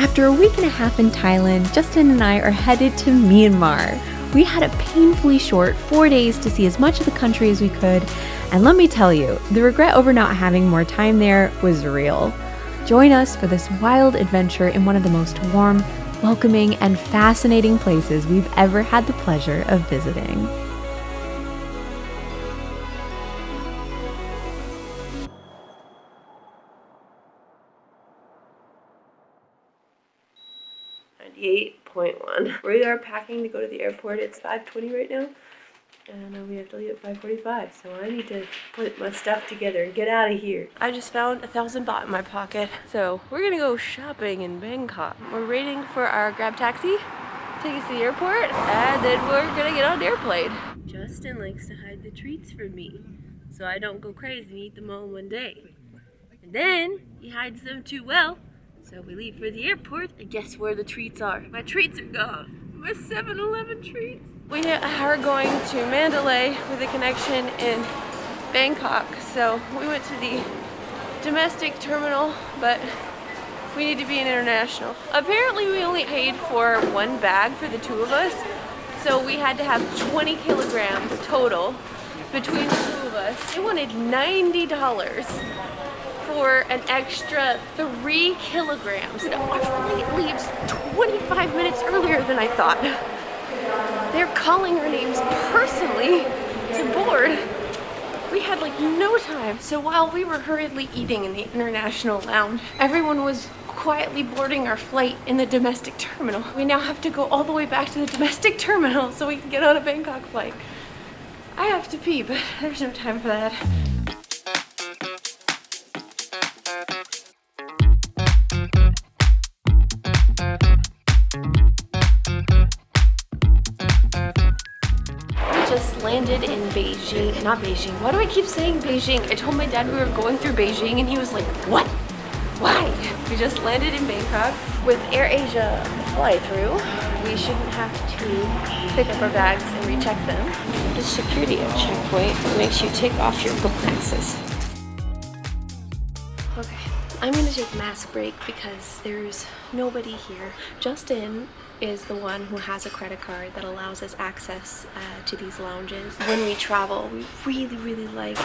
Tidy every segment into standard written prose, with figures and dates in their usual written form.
After a week and a half in Thailand, Justin and I are headed to Myanmar. We had a painfully short 4 days to see as much of the country as we could, and let me tell you, the regret over not having more time there was real. Join us for this wild adventure in one of the most warm, welcoming, and fascinating places we've ever had the pleasure of visiting. We are packing to go to the airport. It's 5:20 right now, and we have to leave at 5:45. So I need to put my stuff together and get out of here. I just found 1,000 baht in my pocket, so we're gonna go shopping in Bangkok. We're waiting for our Grab taxi, take us to the airport, and then we're gonna get on the airplane. Justin likes to hide the treats from me, so I don't go crazy and eat them all in one day. And then he hides them too well. So we leave for the airport, and guess where the treats are? My treats are gone. My 7-Eleven treats. We are going to Mandalay with a connection in Bangkok. So we went to the domestic terminal, but we need to be in international. Apparently we only paid for one bag for the two of us. So we had to have 20 kilograms total between the two of us. They wanted $90. For an extra 3 kilograms. Now, our flight leaves 25 minutes earlier than I thought. They're calling our names personally to board. We had like no time. So while we were hurriedly eating in the international lounge, everyone was quietly boarding our flight in the domestic terminal. We now have to go all the way back to the domestic terminal so we can get on a Bangkok flight. I have to pee, but there's no time for that. Landed in Beijing, not Beijing. Why do I keep saying Beijing? I told my dad we were going through Beijing and he was like, what? Why? We just landed in Bangkok. With AirAsia fly-through, we shouldn't have to pick up our bags and recheck them. The security checkpoint makes you take off your glasses. Okay, I'm gonna take a mask break because there's nobody here. Justin is the one who has a credit card that allows us access to these lounges. When we travel, we really like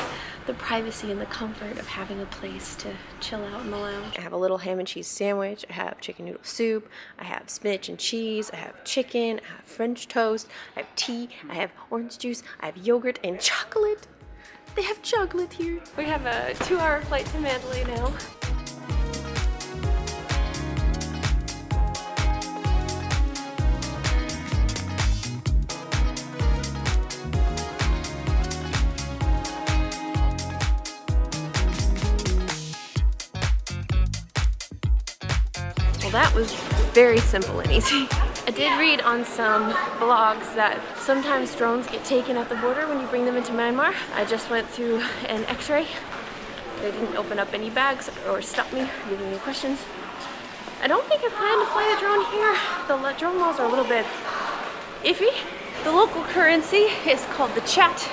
the privacy and the comfort of having a place to chill out in the lounge. I have a little ham and cheese sandwich, I have chicken noodle soup, I have spinach and cheese, I have chicken, I have French toast, I have tea, I have orange juice, I have yogurt and chocolate. They have chocolate here. We have a 2-hour flight to Mandalay now. That was very simple and easy. I did read on some blogs that sometimes drones get taken at the border when you bring them into Myanmar. I just went through an x-ray. They didn't open up any bags or stop me or give me any questions. I don't think I plan to fly the drone here. The drone laws are a little bit iffy. The local currency is called the chat.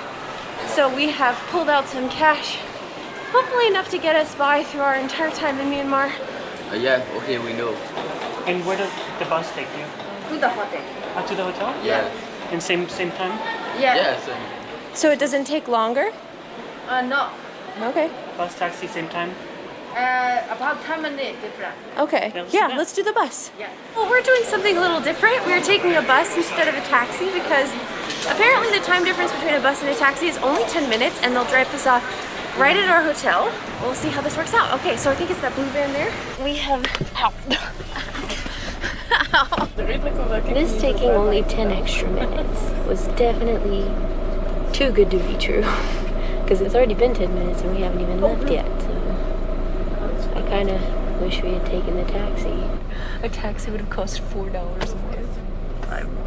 So we have pulled out some cash, hopefully enough to get us by through our entire time in Myanmar. Yeah, okay, we know. And where does the bus take you? To the hotel. To the hotel? Yeah. And same time? Yeah. Yeah, same. So it doesn't take longer? No. Okay. Bus, taxi, same time? About 10 minutes different. Okay. Yeah, let's do the bus. Yeah. Well, we're doing something a little different. We're taking a bus instead of a taxi because apparently the time difference between a bus and a taxi is only 10 minutes and they'll drop us off right at our hotel. We'll see how this works out. Okay, so I think it's that blue van there. We have... This taking only 10 extra minutes was definitely too good to be true. Because it's already been 10 minutes and we haven't even left yet. So I kind of wish we had taken the taxi. A taxi would have cost $4 more.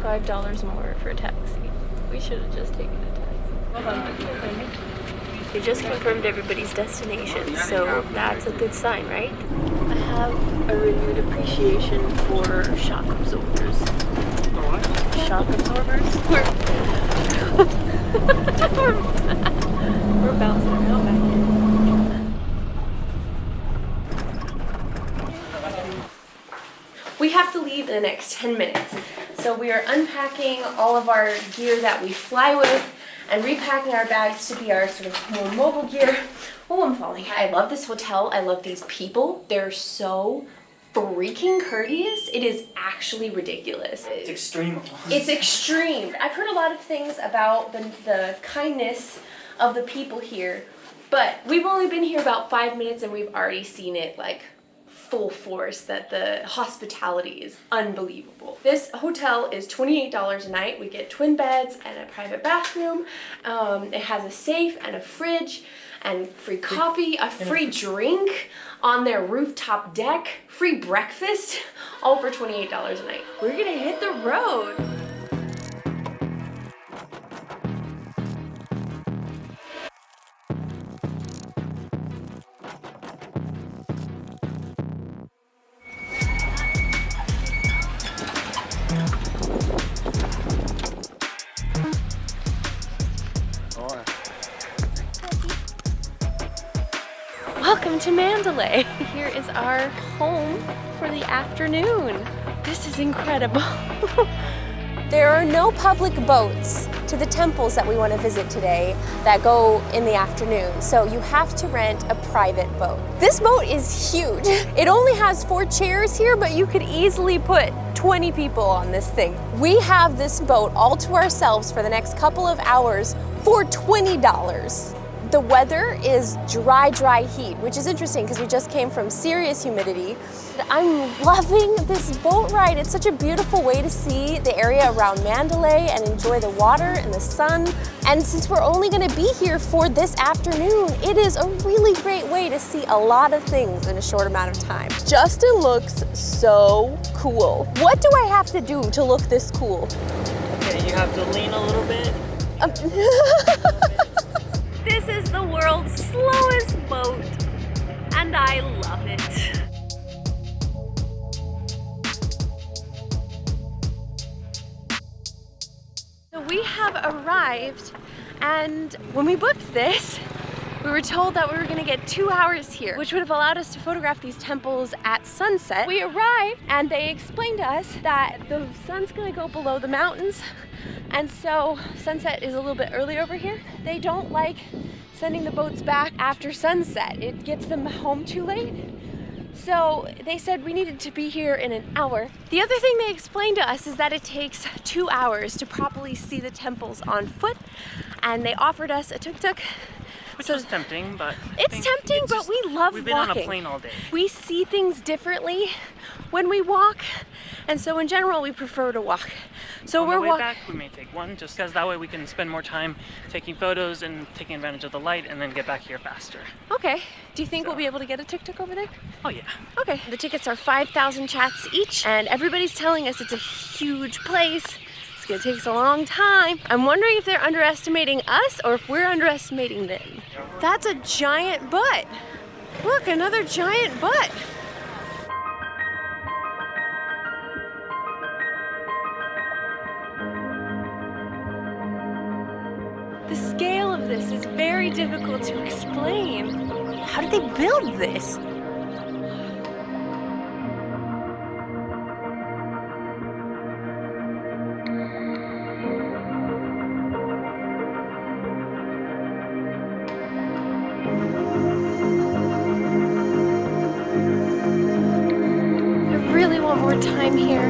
$5 more for a taxi. We should have just taken a taxi. We just confirmed everybody's destination, so that's a good sign, right? I have a renewed appreciation for shock absorbers. What? Shock absorbers? We're bouncing around back here. 10 minutes. So we are unpacking all of our gear that we fly with and repacking our bags to be our sort of more mobile gear. Oh, I'm falling. I love this hotel. I love these people. They're so freaking courteous. It is actually ridiculous. It's extreme. It's extreme. I've heard a lot of things about the kindness of the people here, but we've only been here about 5 minutes and we've already seen it like full force, that the hospitality is unbelievable. This hotel is $28 a night. We get twin beds and a private bathroom. It has a safe and a fridge and free coffee, a free drink on their rooftop deck, free breakfast, all for $28 a night. We're gonna hit the road. Welcome to Mandalay. Here is our home for the afternoon. This is incredible. There are no public boats to the temples that we want to visit today that go in the afternoon, so you have to rent a private boat. This boat is huge. It only has 4 chairs here, but you could easily put 20 people on this thing. We have this boat all to ourselves for the next couple of hours for $20. The weather is dry heat, which is interesting because we just came from serious humidity. I'm loving this boat ride. It's such a beautiful way to see the area around Mandalay and enjoy the water and the sun. And since we're only gonna be here for this afternoon, it is a really great way to see a lot of things in a short amount of time. Justin looks so cool. What do I have to do to look this cool? Okay, you have to lean a little bit. This is the world's slowest boat, and I love it. So we have arrived, and when we booked this, we were told that we were gonna get 2 hours here, which would have allowed us to photograph these temples at sunset. We arrived, and they explained to us that the sun's gonna go below the mountains, and so sunset is a little bit early over here. They don't like sending the boats back after sunset. It gets them home too late. So they said we needed to be here in an hour. The other thing they explained to us is that it takes 2 hours to properly see the temples on foot, and they offered us a tuk-tuk. Which was tempting, but it's tempting, but we love walking. We've been on a plane all day. We see things differently when we walk, and so in general we prefer to walk. So on the way back, we may take one, just because that way we can spend more time taking photos and taking advantage of the light, and then get back here faster. Okay. Do you think we'll be able to get a tuk-tuk over there? Oh yeah. Okay. The tickets are 5,000 chats each, and everybody's telling us it's a huge place. It's gonna take us a long time. I'm wondering if they're underestimating us or if we're underestimating them. That's a giant butt. Look, another giant butt. The scale of this is very difficult to explain. How did they build this? More time here.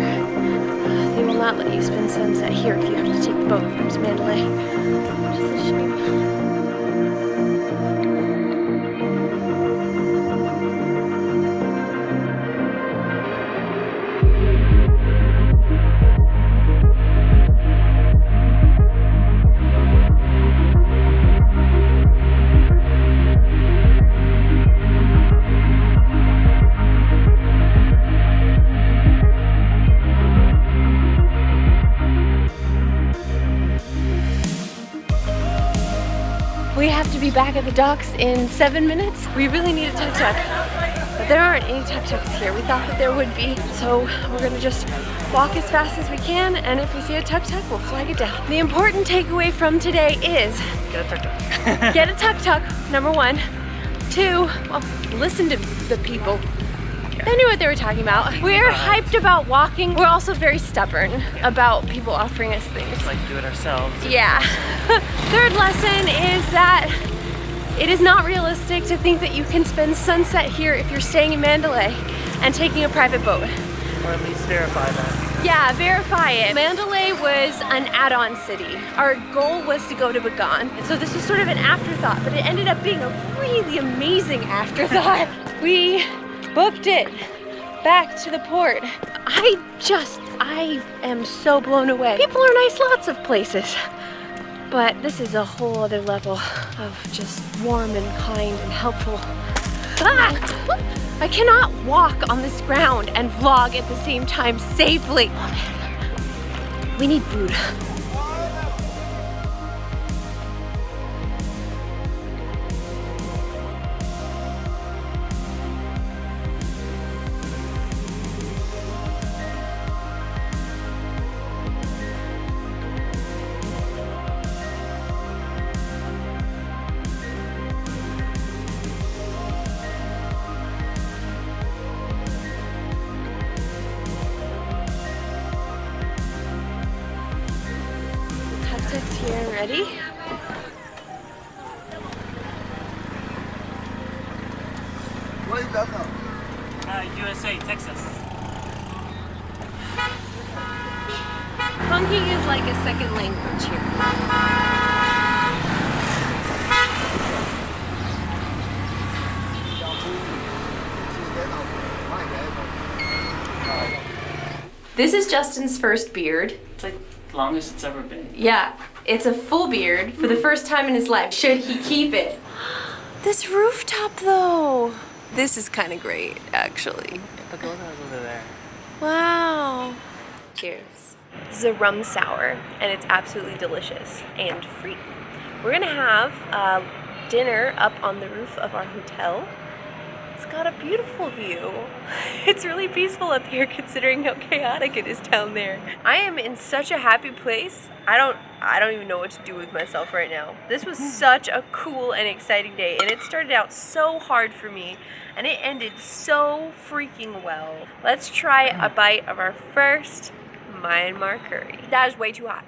They will not let you spend sunset here if you have to take the boat to Mandalay, which is a shame. We have to be back at the docks in 7 minutes. We really need a tuk-tuk, but there aren't any tuk-tuks here. We thought that there would be, so we're gonna just walk as fast as we can, and if we see a tuk-tuk, we'll flag it down. The important takeaway from today is get a tuk-tuk. Get a tuk-tuk, number 1. 2, well, listen to the people. They knew what they were talking about. We're hyped about walking. We're also very stubborn about people offering us things. Just like do it ourselves. Yeah. Third lesson is that it is not realistic to think that you can spend sunset here if you're staying in Mandalay and taking a private boat. Or at least verify that. Yeah, verify it. Mandalay was an add-on city. Our goal was to go to Bagan. And so this was sort of an afterthought, but it ended up being a really amazing afterthought. We booked it back to the port. I am so blown away. People are nice, lots of places. But this is a whole other level of just warm and kind and helpful. Ah! I cannot walk on this ground and vlog at the same time safely. We need food. Here, ready? Where you got now? USA, Texas. Honking is like a second language here. This is Justin's first beard. It's like the longest it's ever been. Yeah, it's a full beard for the first time in his life. Should he keep it? This rooftop though. This is kind of great, actually. The gold house over there. Wow. Cheers. This is a rum sour, and it's absolutely delicious and free. We're gonna have dinner up on the roof of our hotel. It's got a beautiful view. It's really peaceful up here considering how chaotic it is down there. I am in such a happy place. I don't even know what to do with myself right now. This was such a cool and exciting day, and it started out so hard for me and it ended so freaking well. Let's try a bite of our first Myanmar curry. That is way too hot.